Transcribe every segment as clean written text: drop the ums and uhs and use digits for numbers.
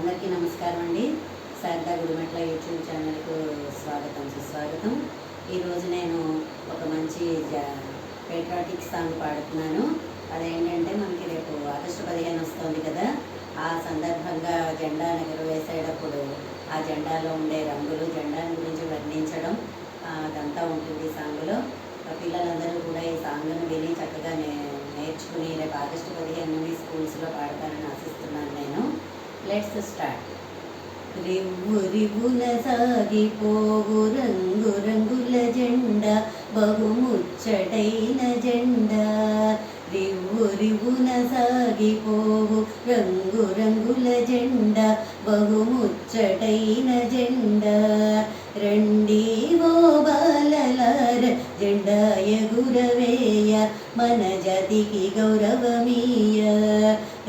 అందరికీ నమస్కారం అండి. శారదా గుడిమెట్ల యూట్యూబ్ ఛానల్కు స్వాగతం సుస్వాగతం. ఈరోజు నేను ఒక మంచి పేట్రాటిక్ సాంగ్ పాడుతున్నాను. అదేంటంటే మనకి రేపు ఆగస్టు 15 వస్తుంది కదా, ఆ సందర్భంగా జెండా ఎగురవేసేటప్పుడు ఆ జెండాలో ఉండే రంగులు, జెండాని గురించి వర్ణించడం అదంతా ఉంటుంది ఈ సాంగ్లో. పిల్లలందరూ కూడా ఈ సాంగ్ను విని చక్కగా నేర్చుకుని రేపు ఆగస్టు 15 స్కూల్స్లో పాడతానని ఆశిస్తున్నాను నేను. Let's start. రివ్వు రివ్వున సాగిపోవు రంగు రంగుల జెండా, బహుముచ్చటైన జెండా. రివ్వు రివ్వున సాగిపోవు రంగు రంగుల జెండా, బహుముచ్చటైన జెండా. రండి ఓ బాలలార జెండా ఎగురవేయ, మన జాతికి గౌరవమీయ.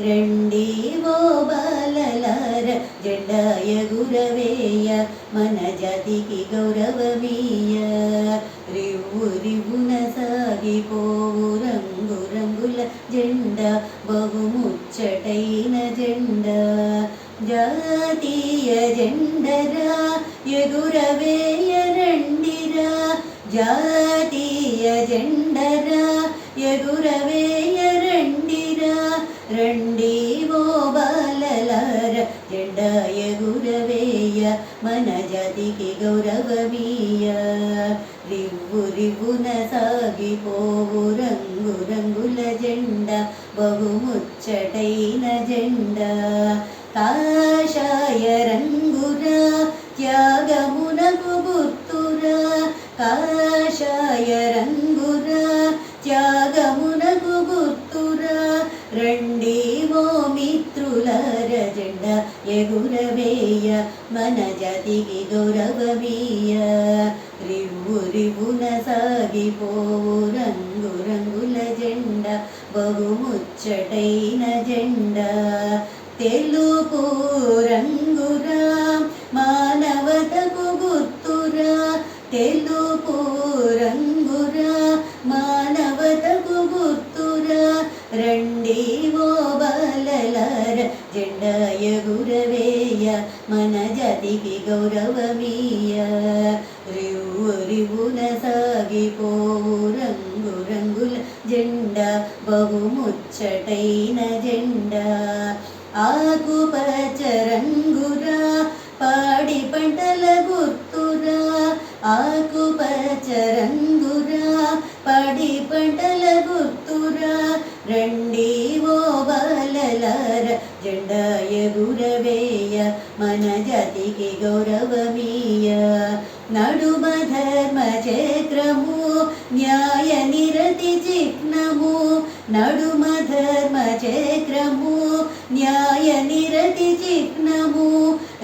రండి ఓ బాలలార జెండా ఎగురవేయ, మన జాతికి గౌరవమీయ. రివ్వు రివ్వున సాగిపోవు రంగు రంగుల జెండా, బహుముచ్చటైన జెండా. జాతీయ జెండరా ఎగురవేయ రండిరా, జాతీయ జెండరా ఎగురవేయ రండిరా. రండి ఓ బాలలార జెండా ఎగురవేయ, మన జాతికి గౌరవమీయ. రివ్వు రివ్వున సాగిపోవు రంగు రంగుల జెండా, బహుముచ్చటైన జెండా. కాషాయ రంగురా త్యాగమునకు గుర్తురా, కాషాయ రంగురా త్యాగమునకు గుర్తురా. రండి ఓ మిత్రులార జెండా ఎగురవేయ, మన జాతికి గౌరవమీయ. రివ్వు రివ్వున సాగిపోవు రంగు రంగుల జెండా, బహుముచ్చటైన జెండా. తెలుపు రంగురా మానవతకు గుర్తురా, తెలుపు రంగురా మానవతకు గుర్తురా. రండి ఓ బాలలార జెండా ఎగురవేయ, మన జాతికి గౌరవమీయ. రివ్వు రివ్వున సాగిపోవు రంగు రంగుల జెండా, బహుముచ్చటైన జెండా. ఆకుపచ్చ రంగురా పాడి పంటల గుర్తురా, ఆకుపచ్చ రంగురా పాడి పంటల గుర్తురా. రండి ఓ బాలలార జెండా ఎగురవేయ, మన జాతికి గౌరవమీయ. నడుమ ధర్మ చక్రము న్యాయ నిరతి చిహ్నము, నడుమ ధర్మ చక్రము న్యాయ నిరతి చిహ్నము.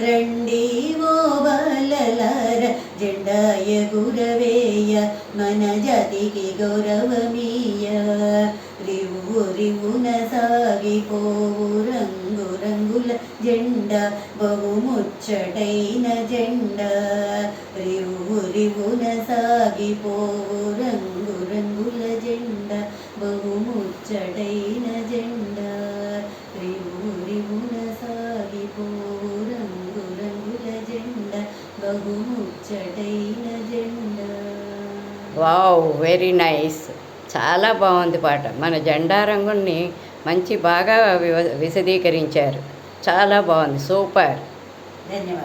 రండి ఓ బాలలార జెండా ఎగురవేయ, మన జాతికి గౌరవమీయ. రివ్వు రివ్వున సాగిపోవు రంగు రంగుల జెండా, బహుముచ్చటైన జెండా. రివ్వు రివ్వున సాగిపోవు రంగు రంగుల జెండా, బహుముచ్చటైన జెండా. రివ్వు రివ్వున సాగిపోవు రంగు రంగుల జెండా, బహుముచ్చటైన జెండా. Wow, very nice. చాలా బాగుంది పాట. మన జెండా రంగుని బాగా విశదీకరించారు. చాలా బాగుంది, సూపర్. ధన్యవాదాలు.